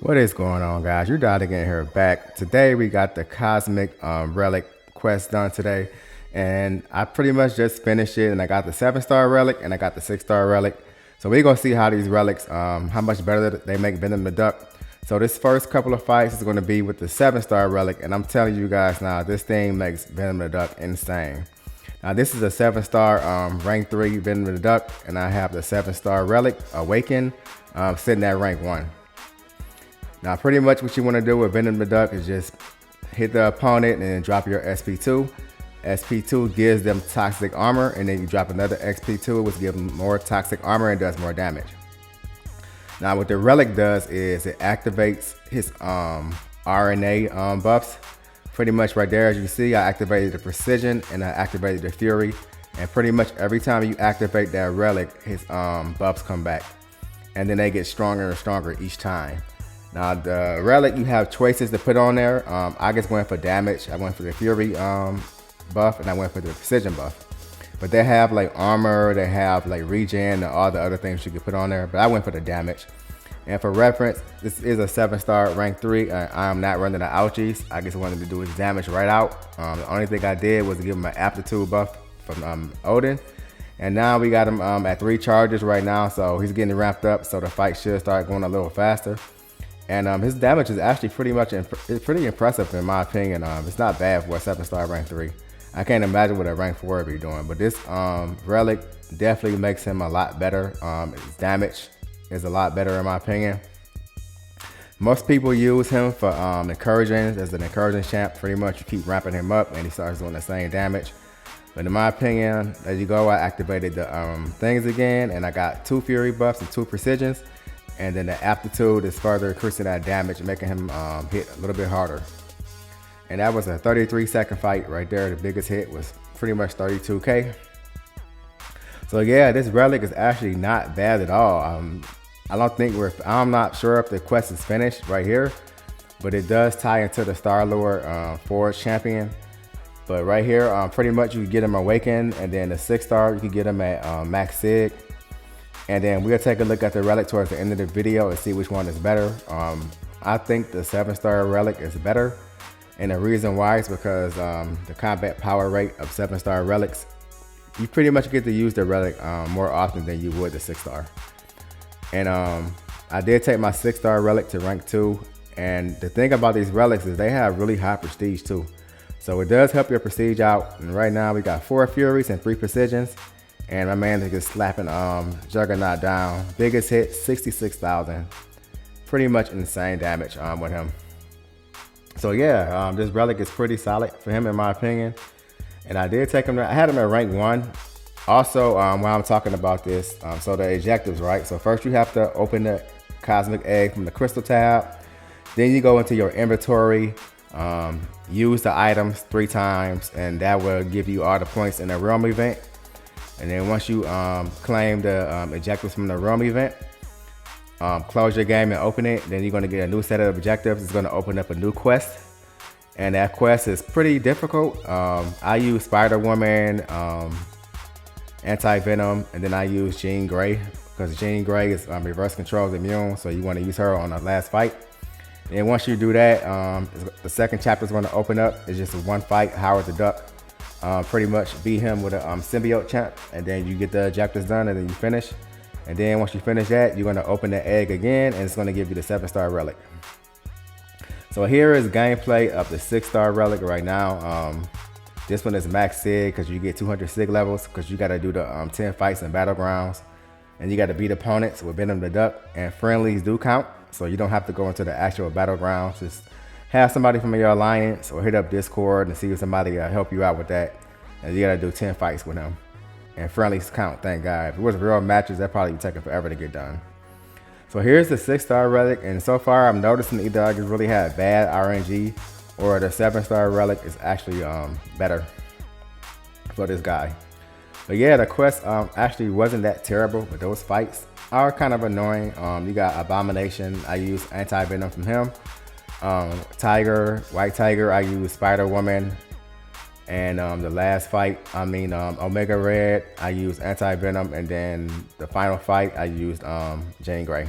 What is going on, guys? You're dialed again here back. Today we got the Cosmic Relic quest done today, and I pretty much just finished it. And I got the 7-star relic and I got the 6-star relic. So we're gonna see how these relics, how much better they make Venom the Duck. So this first couple of fights is gonna be with the 7-star relic, and I'm telling you guys now, this thing makes Venom the Duck insane. Now this is a 7-star rank 3 Venom the Duck, and I have the 7-star relic Awaken sitting at rank 1. Now pretty much what you want to do with Venom the Duck is just hit the opponent and then drop your SP2. SP2 gives them toxic armor, and then you drop another XP2 which gives them more toxic armor and does more damage. Now what the relic does is it activates his RNA buffs. Pretty much right there, as you see, I activated the precision and I activated the fury, and pretty much every time you activate that relic, his buffs come back, and then they get stronger and stronger each time. Now the relic, you have choices to put on there. I just went for damage. I went for the fury buff, and I went for the precision buff. But they have like armor, they have like regen, and all the other things you can put on there. But I went for the damage. And for reference, this is a 7-star rank 3. I am not running the ouchies. I just wanted to do his damage right out. The only thing I did was give him an aptitude buff from Odin. And now we got him at 3 charges right now, so he's getting ramped up. So the fight should start going a little faster. And his damage is actually pretty impressive in my opinion. It's not bad for a 7-star rank 3. I can't imagine what a rank 4 would be doing, but this relic definitely makes him a lot better. His damage is a lot better in my opinion. Most people use him for incursions as an incursion champ. Pretty much you keep ramping him up and he starts doing the same damage. But in my opinion, as you go, I activated the things again, and I got 2 fury buffs and 2 precisions. And then the aptitude is further increasing that damage, making him hit a little bit harder. And that was a 33-second fight right there. The biggest hit was pretty much 32k. So yeah, this relic is actually not bad at all. I'm not sure if the quest is finished right here, but it does tie into the Star-Lord Forge champion. But right here, pretty much you can get him Awakened, and then the 6-star you can get him at Max Sig. And then we'll take a look at the relic towards the end of the video and see which one is better. I think the 7-star relic is better. And the reason why is because the combat power rate of 7-star relics, you pretty much get to use the relic more often than you would the 6-star. And I did take my 6-star relic to rank 2. And the thing about these relics is they have really high prestige too. So it does help your prestige out. And right now we got 4 furies and 3 precisions. And my man is just slapping Juggernaut down. Biggest hit, 66,000. Pretty much insane damage with him. So yeah, this relic is pretty solid for him in my opinion. And I did take him, I had him at rank 1. Also, while I'm talking about this, so the objectives, right? So first you have to open the Cosmic Egg from the Crystal tab. Then you go into your inventory, use the items 3 times, and that will give you all the points in the realm event. And then once you claim the objectives from the realm event, close your game and open it. Then you're going to get a new set of objectives. It's going to open up a new quest. And that quest is pretty difficult. I use Spider-Woman, Anti-Venom, and then I use Jean Grey. Because Jean Grey is reverse controls immune, so you want to use her on the last fight. And once you do that, the second chapter is going to open up. It's just one fight, Howard the Duck. Pretty much beat him with a symbiote champ, and then you get the objectives done, and then you finish. And then once you finish that, you're going to open the egg again, and it's going to give you the 7-star relic. So here is gameplay of the 6-star relic right now. This one is max sig because you get 200 sig levels, because you got to do the 10 fights in battlegrounds, and you got to beat opponents with Venom the Duck, and friendlies do count, so you don't have to go into the actual battlegrounds. Just have somebody from your alliance or hit up Discord and see if somebody help you out with that. And you gotta do 10 fights with them. And friendlies count, thank God. If it was real matches, that probably would take forever to get done. So here's the 6-star relic, and so far I'm noticing either I just really had bad RNG or the 7-star relic is actually better for this guy. But yeah, the quest actually wasn't that terrible, but those fights are kind of annoying. You got Abomination, I use Anti-Venom from him. White Tiger, I use Spider-Woman. And the last fight, Omega Red, I used Anti-Venom. And then the final fight, I used Jean Grey.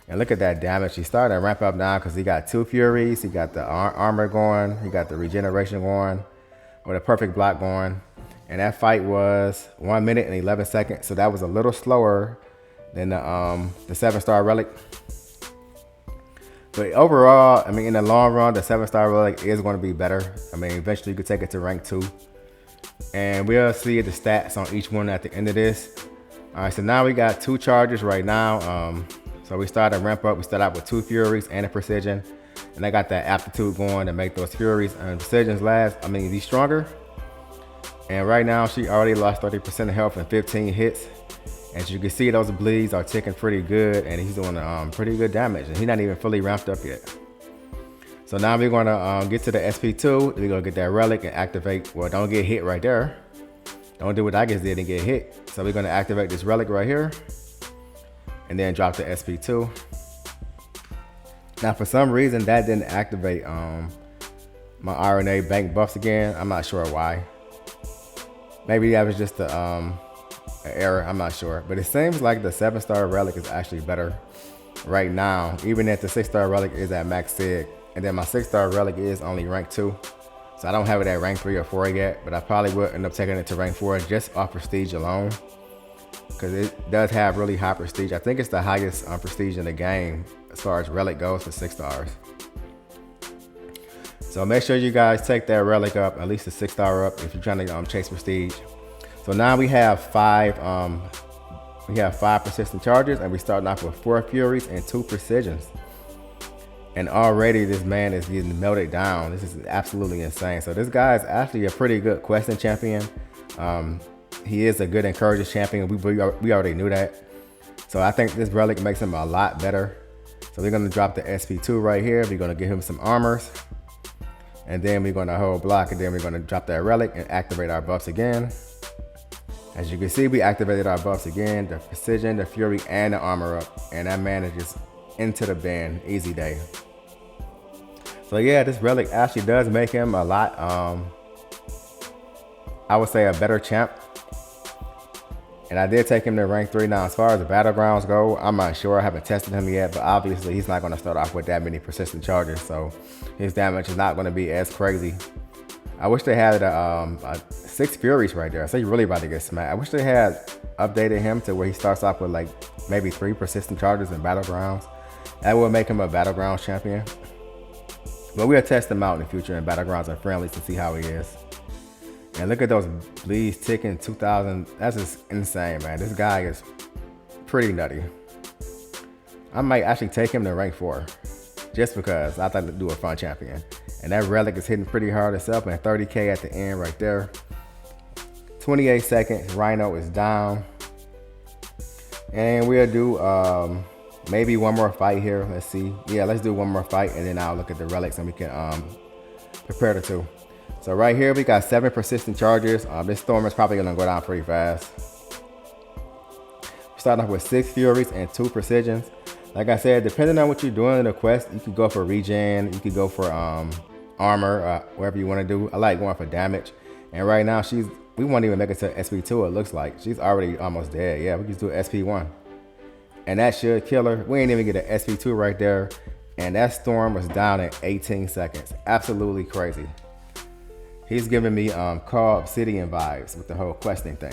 And look at that damage. He's starting to ramp up now because he got 2 Furies. He got the armor going. He got the regeneration going with a perfect block going. And that fight was 1 minute and 11 seconds. So that was a little slower than the 7-star relic. But overall, I mean, in the long run, the 7-star relic is going to be better. I mean, eventually you could take it to rank 2. And we'll see the stats on each one at the end of this. All right, so now we got 2 charges right now. So we started to ramp up. We started out with 2 Furies and a Precision. And I got that aptitude going to make those Furies and Precisions be stronger. And right now, she already lost 30% of health in 15 hits. As you can see, those bleeds are ticking pretty good. And he's doing pretty good damage. And he's not even fully ramped up yet. So now we're going to get to the SP2. We're going to get that relic and activate. Well, don't get hit right there. Don't do what I just did and get hit. So we're going to activate this relic right here. And then drop the SP2. Now, for some reason, that didn't activate my RNA bank buffs again. I'm not sure why. Maybe that was just an error. I'm not sure. But it seems like the 7-star relic is actually better right now, even if the 6-star relic is at max sig. And then my 6-star relic is only rank 2. So I don't have it at rank 3 or 4 yet. But I probably will end up taking it to rank 4 just off prestige alone. Because it does have really high prestige. I think it's the highest prestige in the game as far as relic goes for 6 stars. So make sure you guys take that relic up, at least a 6-star up, if you're trying to chase prestige. So now we have 5 persistent charges, and we starting off with 4 Furies and 2 Precisions. And already this man is getting melted down. This is absolutely insane. So this guy is actually a pretty good questing champion. He is a good encourager champion. We already knew that. So I think this relic makes him a lot better. So we're going to drop the SP2 right here. We're going to give him some armors. And then we're going to hold block. And then we're going to drop that relic and activate our buffs again. As you can see, we activated our buffs again. The Precision, the Fury, and the armor up. And that man is just into the bin. Easy day. So yeah, this relic actually does make him a lot, I would say, a better champ. And I did take him to rank 3. Now, as far as the battlegrounds go, I'm not sure. I haven't tested him yet, but obviously he's not going to start off with that many persistent charges, so his damage is not going to be as crazy. I wish they had 6 Furies right there. So he's really about to get smacked. I wish they had updated him to where he starts off with like maybe 3 persistent charges in battlegrounds. That would make him a battlegrounds champion. But we'll test him out in the future in battlegrounds and friendlies to see how he is. And look at those bleeds ticking, 2,000. That's just insane, man. This guy is pretty nutty. I might actually take him to rank 4 just because I thought to do a fun champion. And that relic is hitting pretty hard itself, and 30K at the end right there. 28 seconds, Rhino is down. And we'll do maybe one more fight here. Let's see. Yeah, let's do one more fight, and then I'll look at the relics and we can prepare the 2. So right here, we got 7 persistent charges. This storm is probably gonna go down pretty fast. Starting off with 6 Furies and 2 Precisions. Like I said, depending on what you're doing in the quest, you could go for regen, you could go for armor, whatever you wanna do. I like going for damage. And right now, we won't even make it to SP2, it looks like. She's already almost dead. Yeah, we can do SP1. And that should kill her. We ain't even get an SP2 right there. And that storm was down in 18 seconds. Absolutely crazy. He's giving me Call Obsidian vibes with the whole questing thing.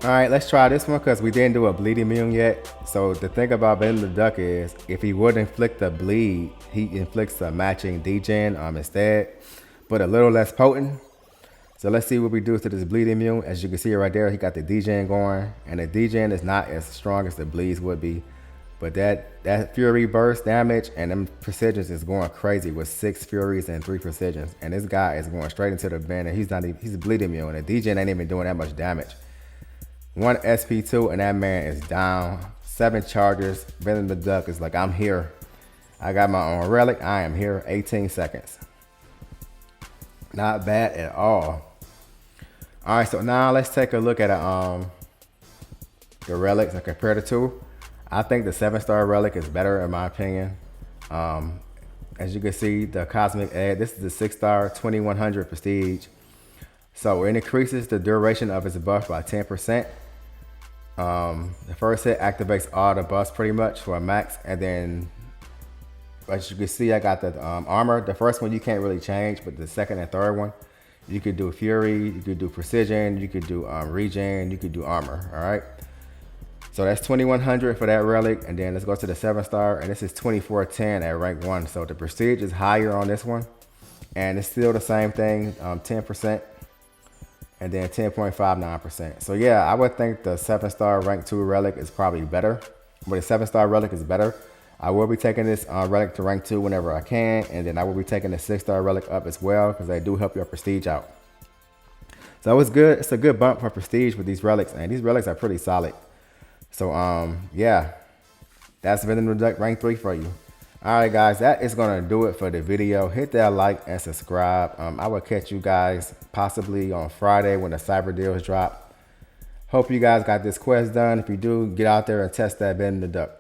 All right, let's try this one because we didn't do a bleed immune yet. So the thing about Venom the Duck is if he would inflict a bleed, he inflicts a matching degen instead, but a little less potent. So let's see what we do to this bleed immune. As you can see right there, he got the degen going, and the degen is not as strong as the bleeds would be. But that Fury burst damage and them Precisions is going crazy with 6 Furies and 3 Precisions. And this guy is going straight into the bin, and he's bleed immune, and the degen ain't even doing that much damage. 1 SP2 and that man is down. 7 charges. Venom the Duck is like, I'm here. I got my own relic. I am here. 18 seconds. Not bad at all. All right, so now let's take a look at the relics and compare the 2. I think the 7-star relic is better in my opinion. As you can see, the Cosmic Egg, this is the 6-star 2100 prestige. So it increases the duration of its buff by 10%. The first hit activates all the buffs pretty much for a max, and then as you can see, I got the armor. The first one you can't really change, but the second and third one, you could do Fury, you could do Precision, you could do Regen, you could do Armor, all right? So that's 2100 for that relic, and then let's go to the 7-star, and this is 2410 at rank 1. So the prestige is higher on this one, and it's still the same thing, 10%, and then 10.59%. So yeah, I would think the 7-star rank 2 relic is probably better, but the 7-star relic is better. I will be taking this relic to rank 2 whenever I can, and then I will be taking the 6-star relic up as well because they do help your prestige out. So it's good. It's a good bump for prestige with these relics, and these relics are pretty solid. So yeah, that's Venom rank 3 for you. All right, guys, that is gonna do it for the video. Hit that like and subscribe. I will catch you guys possibly on Friday when the cyber deals drop. Hope you guys got this quest done. If you do, get out there and test that Venom the Duck.